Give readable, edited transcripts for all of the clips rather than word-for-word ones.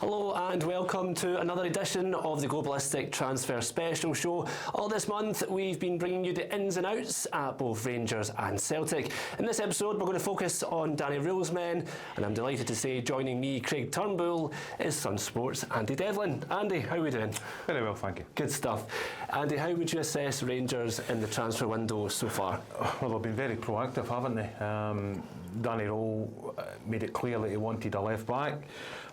Hello and welcome to another edition of the Go-Ballistic Transfer Special show. All this month we've been bringing you the ins and outs at both Rangers and Celtic. In this episode we're going to focus on Danny Röhl's men, and I'm delighted to say joining me, Craig Turnbull, is Sun Sports' Andy Devlin. Andy, how are we doing? Very well, thank you. Good stuff. Andy, how would you assess Rangers in the transfer window so far? Well, they've been very proactive, haven't they? Danny Röhl made it clear that he wanted a left back,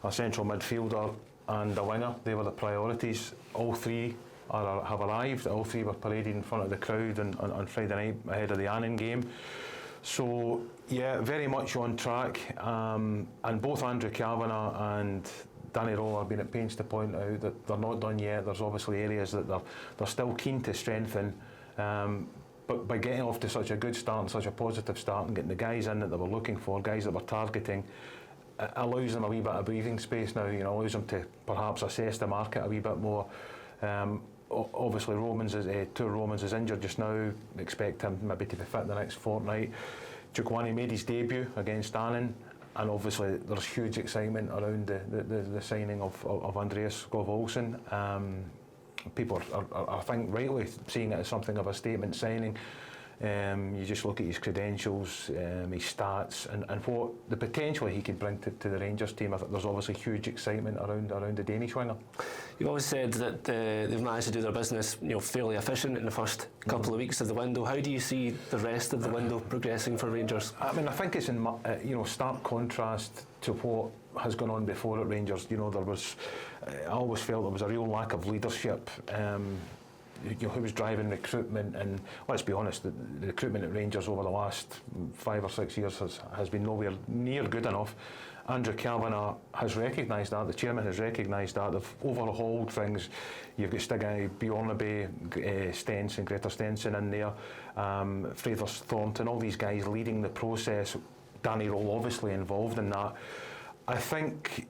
a central midfielder and a winger. They were the priorities. All three have arrived. All three were paraded in front of the crowd on Friday night ahead of the Annan game. So yeah, very much on track. And both Andrew Kavanagh and Danny Röhl have been at pains to point out that they're not done yet. There's obviously areas that they're still keen to strengthen. But by getting off to such a good start and such a positive start and getting the guys in that they were looking for, guys that were targeting, it allows them a wee bit of breathing space now, allows them to perhaps assess the market a wee bit more. Obviously Tour Rommens is injured just now, expect him maybe to be fit the next fortnight. Chukwuani made his debut against Annan, and obviously there's huge excitement around the signing of Andreas Skov Olsen. People are, I think, rightly seeing it as something of a statement signing. You just look at his credentials, his stats, and what the potential he could bring to the Rangers team. I think there's obviously huge excitement around the Danish winger. You've always said that they've managed to do their business, fairly efficient in the first couple of weeks of the window. How do you see the rest of the window progressing for Rangers? I mean, I think it's in stark contrast to what has gone on before at Rangers. I always felt there was a real lack of leadership. Who was driving recruitment, and let's be honest, the recruitment at Rangers over the last 5 or 6 years has been nowhere near good enough. Andrew Kavanagh has recognised that, the chairman has recognised that. They've overhauled things. You've got Stiggy, Bjornaby, Stenson, Greta Stenson in there, Frathers Thornton, all these guys leading the process. Danny Röhl obviously involved in that. I think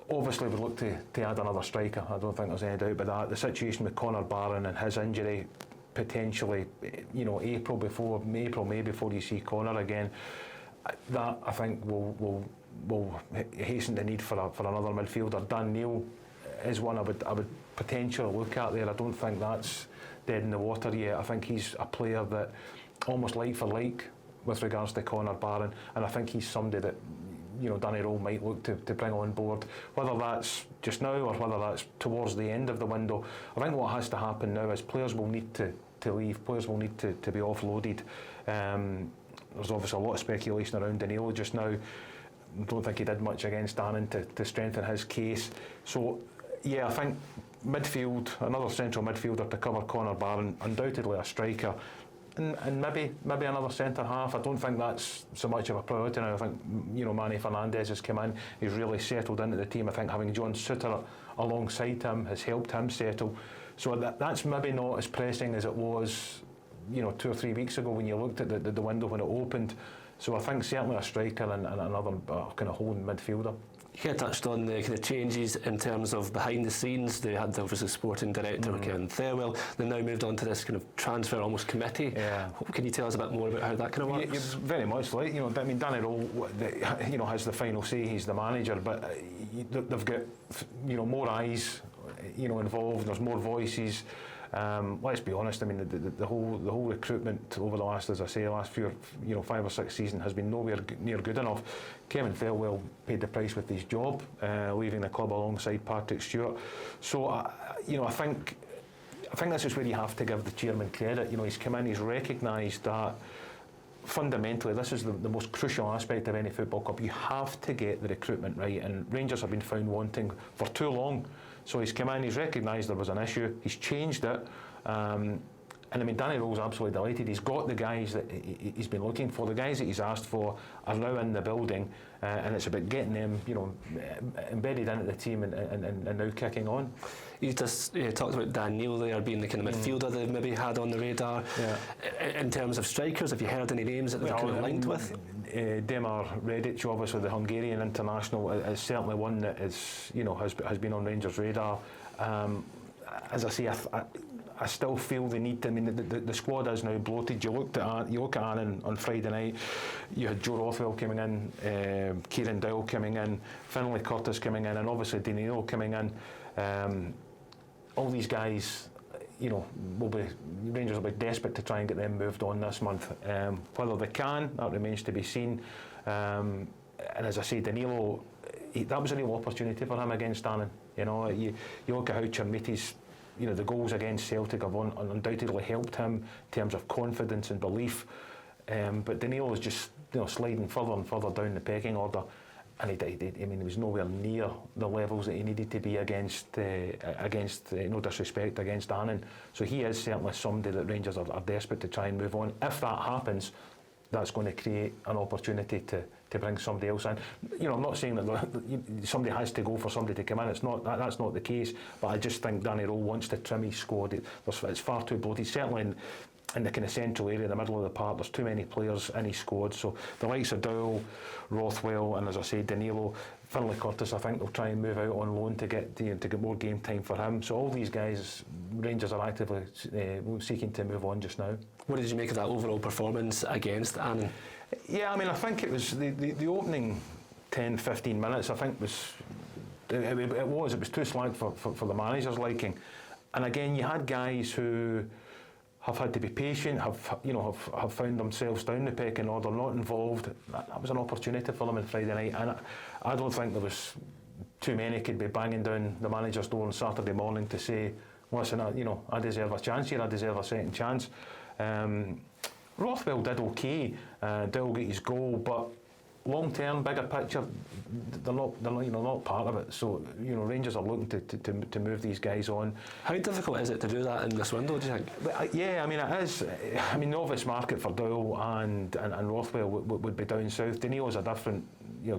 obviously we look to add another striker. I don't think there's any doubt about that. The situation with Conor Barron and his injury, potentially, May before you see Conor again, that I think will hasten the need for another midfielder. Dan Neil is one I would potentially look at there. I don't think that's dead in the water yet. I think he's a player that almost like for like with regards to Conor Barron, and I think he's somebody that Danny Röhl might look to bring on board, whether that's just now or whether that's towards the end of the window. I think what has to happen now is players will need to leave, players will need to be offloaded. There's obviously a lot of speculation around Danilo just now. I don't think he did much against Annan to strengthen his case. So yeah, I think midfield, another central midfielder to cover Conor Barron, undoubtedly a striker, and maybe another centre half. I don't think that's so much of a priority now. I think Manny Fernandez has come in, he's really settled into the team. I think having John Suter alongside him has helped him settle. So that's maybe not as pressing as it was 2 or 3 weeks ago when you looked at the window when it opened. So I think certainly a striker and another kind of holding midfielder. You kind of touched on the kind of changes in terms of behind the scenes. They had obviously sporting director Kieran Dowell. They've now moved on to this kind of transfer almost committee. Yeah. Can you tell us a bit more about how that kind of works? Yeah, very much like, I mean, Danny Röhl, has the final say. He's the manager, but they've got more eyes involved. There's more voices. Let's be honest. I mean, the whole recruitment over the last, as I say, last few 5 or 6 seasons has been nowhere near good enough. Kevin Thelwell paid the price with his job, leaving the club alongside Patrick Stewart. So I think this is where you have to give the chairman credit. He's come in, he's recognised that fundamentally this is the most crucial aspect of any football club. You have to get the recruitment right, and Rangers have been found wanting for too long. So he's come in, he's recognised there was an issue, he's changed it, and I mean, Danny Röhl's absolutely delighted. He's got the guys that he's been looking for. The guys that he's asked for are now in the building, and it's about getting them embedded into the team and now kicking on. You just talked about Dan Neil there being the kind of midfielder they've maybe had on the radar. Yeah. In terms of strikers, have you heard any names that they're kind of linked with? Demar Redic, obviously the Hungarian international, is certainly one that is has been on Rangers' radar. as I say, I still feel the need to. I mean, the squad is now bloated. You look at Annan on Friday night. You had Joe Rothwell coming in, Kieran Dowell coming in, Findlay Curtis coming in, and obviously Danilo coming in. All these guys, Rangers will be desperate to try and get them moved on this month. Whether they can, that remains to be seen. And as I say, Danilo, that was a real opportunity for him against Annan. You look at how Chermiti's, the goals against Celtic have undoubtedly helped him in terms of confidence and belief. But Danilo was just sliding further and further down the pecking order. And he was nowhere near the levels that he needed to be against no disrespect, against Annan. So he is certainly somebody that Rangers are desperate to try and move on. If that happens, that's going to create an opportunity to bring somebody else in. I'm not saying that somebody has to go for somebody to come in. It's not that's not the case. But I just think Danny Rowe wants to trim his squad. It's far too bloated. Certainly in the kind of central area, the middle of the park, there's too many players in his squad. So the likes of Dowell, Rothwell, and as I say, Danilo, Findlay Curtis, I think they'll try and move out on loan to get more game time for him. So all these guys, Rangers are actively seeking to move on just now. What did you make of that overall performance against Annan? Yeah, I think it was the opening 10-15 minutes. I think it was too slack for the manager's liking. And again, you had guys who have had to be patient, have found themselves down the pecking order, not involved. That was an opportunity for them on Friday night, and I don't think there was too many could be banging down the manager's door on Saturday morning to say, listen, I deserve a chance here, I deserve a second chance. Rothwell did okay, Dowell got his goal, but long term, bigger picture, they're not part of it. So Rangers are looking to move these guys on. How difficult is it to do that in this window, do you think? Yeah, it is. The obvious market for Dowell and Rothwell would be down south. Danilo's a different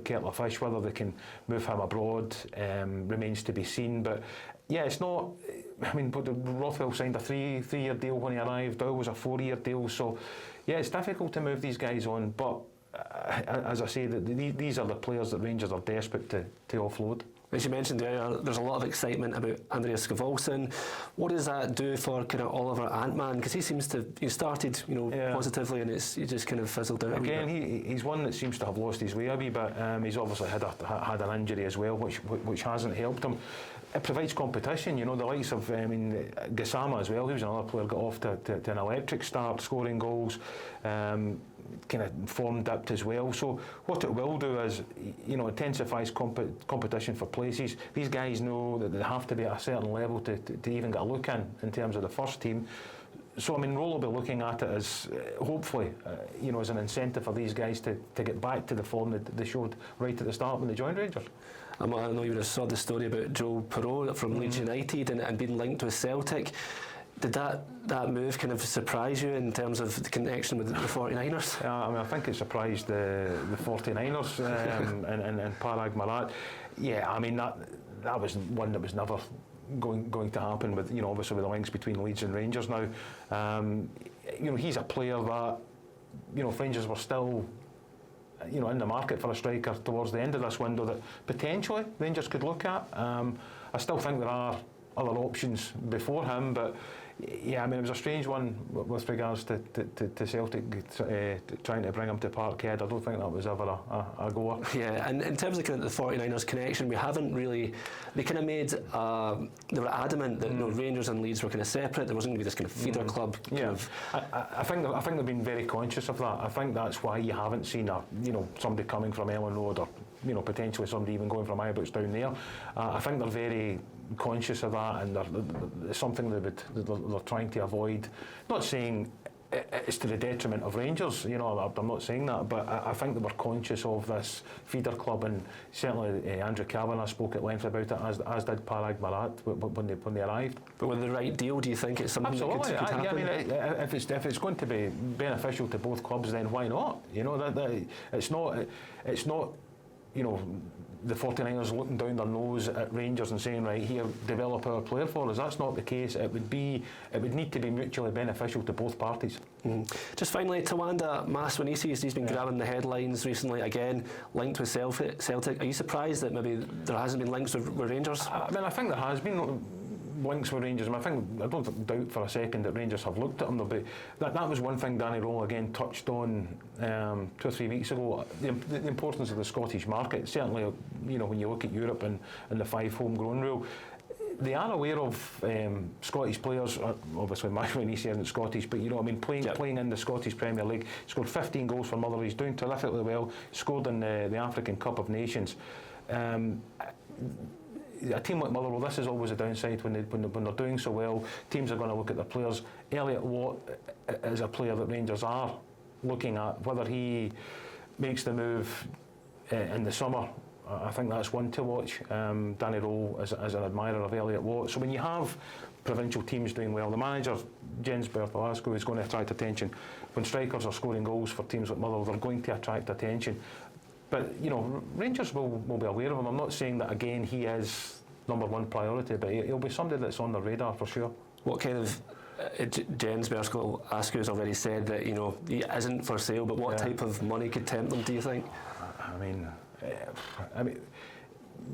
kettle of fish. Whether they can move him abroad remains to be seen. But yeah, it's not. Rothwell signed a three-year deal when he arrived. Dowell was a 4-year deal. So yeah, it's difficult to move these guys on, but as I say, these are the players that Rangers are desperate to offload. As you mentioned earlier, there's a lot of excitement about Andreas Skov Olsen. What does that do for kind of Oliver Antman? Because he seems to started positively, and he just kind of fizzled out. Again, he's one that seems to have lost his way a wee bit. He's obviously had an injury as well, which hasn't helped him. It provides competition, the likes of Gassama as well. He was another player got off to an electric start, scoring goals. Kind of form dipped as well. So what it will do is, intensifies competition for places. These guys know that they have to be at a certain level to even get a look in terms of the first team. So Roll will be looking at it as hopefully, as an incentive for these guys to get back to the form that they showed right at the start when they joined Rangers. I know you would have saw the story about Joel Piroe from Leeds United and being linked with Celtic. Did that move kind of surprise you in terms of the connection with the 49ers? I think it surprised the 49ers and Parag Marat. Yeah, that was one that was never going to happen with, obviously with the links between Leeds and Rangers now. He's a player that, if Rangers were still in the market for a striker towards the end of this window that potentially Rangers could look at. I still think there are other options before him, but yeah, it was a strange one with regards to Celtic trying to bring him to Parkhead. I don't think that was ever a goer. Yeah, and in terms of the 49ers connection, we haven't really. They kind of made. They were adamant that Rangers and Leeds were kind of separate. There wasn't going to be this kind of feeder club. Yeah, I think they've been very conscious of that. I think that's why you haven't seen somebody coming from Ellen Road or potentially somebody even going from Ibrox down there. I think they're very conscious of that, and it's something they're trying to avoid. Not saying it's to the detriment of Rangers, I'm not saying that, but I think they were conscious of this feeder club, and certainly Andrew Kavanagh spoke at length about it, as did Parag Marat when they arrived. But with the right deal, do you think it's something Absolutely. that could happen? If it's going to be beneficial to both clubs, then why not? It's not the 49ers looking down their nose at Rangers and saying, right, here, develop our player for us. That's not the case. It would need to be mutually beneficial to both parties. Just finally, Tawanda Maswinisis, he's been grabbing the headlines recently, again, linked with Celtic. Are you surprised that maybe there hasn't been links with Rangers? I think there has been. links with Rangers. I don't doubt for a second that Rangers have looked at him, but that was one thing Danny Rowe again touched on 2 or 3 weeks ago. The importance of the Scottish market. Certainly, when you look at Europe and the 5 homegrown rule, they are aware of Scottish players. Obviously, Marouane isn't Scottish, but playing in the Scottish Premier League. Scored 15 goals for Motherwell. He's doing terrifically well. Scored in the African Cup of Nations. A team like Motherwell, this is always a downside when they're doing so well. Teams are going to look at their players. Elliot Watt is a player that Rangers are looking at. Whether he makes the move in the summer, I think that's one to watch. Danny Rowe is an admirer of Elliot Watt. So when you have provincial teams doing well, the manager, Jens Bertholasco, is going to attract attention. When strikers are scoring goals for teams like Motherwell, they're going to attract attention. But, Rangers will be aware of him. I'm not saying that, again, he is #1 priority, but he'll be somebody that's on the radar for sure. What kind of... Jens Bertholasco has already said that, he isn't for sale, but what type of money could tempt them, do you think? I mean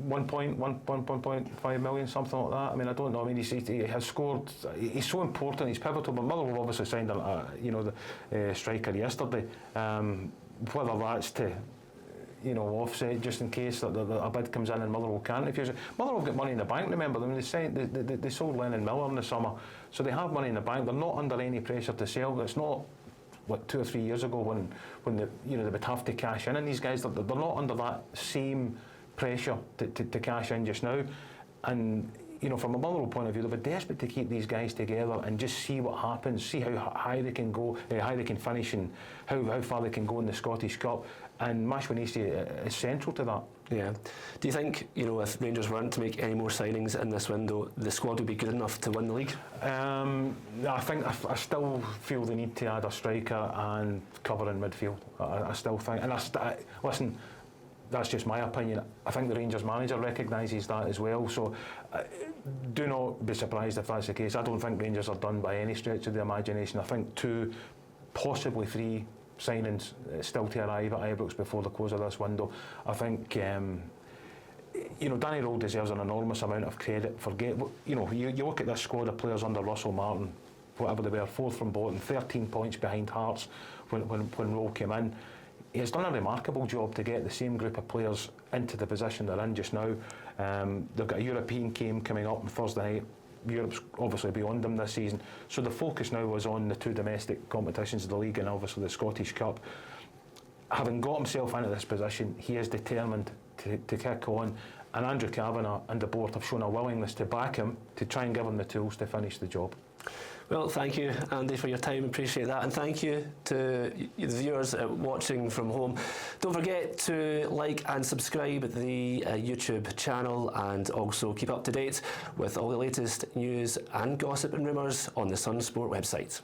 1.5 million, something like that. I don't know. He has scored. He's so important. He's pivotal. But Motherwell obviously signed the striker yesterday. Whether that's to offset just in case that a bid comes in and Motherwell can't refuse it. Motherwell have got money in the bank. Remember, they sold Lennon Miller in the summer, so they have money in the bank. They're not under any pressure to sell. It's not like 2 or 3 years ago when they would have to cash in. And these guys, they're not under that same pressure to cash in just now. And from a Motherwell point of view, they'll be desperate to keep these guys together and just see what happens, see how high they can go, how they can finish, and how far they can go in the Scottish Cup. And Marouane is central to that. Yeah. Do you think, if Rangers weren't to make any more signings in this window, the squad would be good enough to win the league? I still feel they need to add a striker and cover in midfield. I still think, and listen, that's just my opinion. I think the Rangers manager recognises that as well. So do not be surprised if that's the case. I don't think Rangers are done by any stretch of the imagination. I think 2, possibly 3 signings still to arrive at Ibrox before the close of this window. I think Danny Rowe deserves an enormous amount of credit for you look at this squad of players under Russell Martin, whatever they were, 4th from bottom, 13 points behind Hearts when Rowe came in. He has done a remarkable job to get the same group of players into the position they're in just now. They've got a European game coming up on Thursday night. Europe's obviously beyond them this season, so the focus now was on the 2 domestic competitions of the league and obviously the Scottish Cup. Having got himself into this position, he is determined to kick on, and Andrew Kavanagh and the board have shown a willingness to back him to try and give him the tools to finish the job. Well, thank you, Andy, for your time. Appreciate that. And thank you to the viewers watching from home. Don't forget to like and subscribe at the YouTube channel, and also keep up to date with all the latest news and gossip and rumours on the Sun Sport website.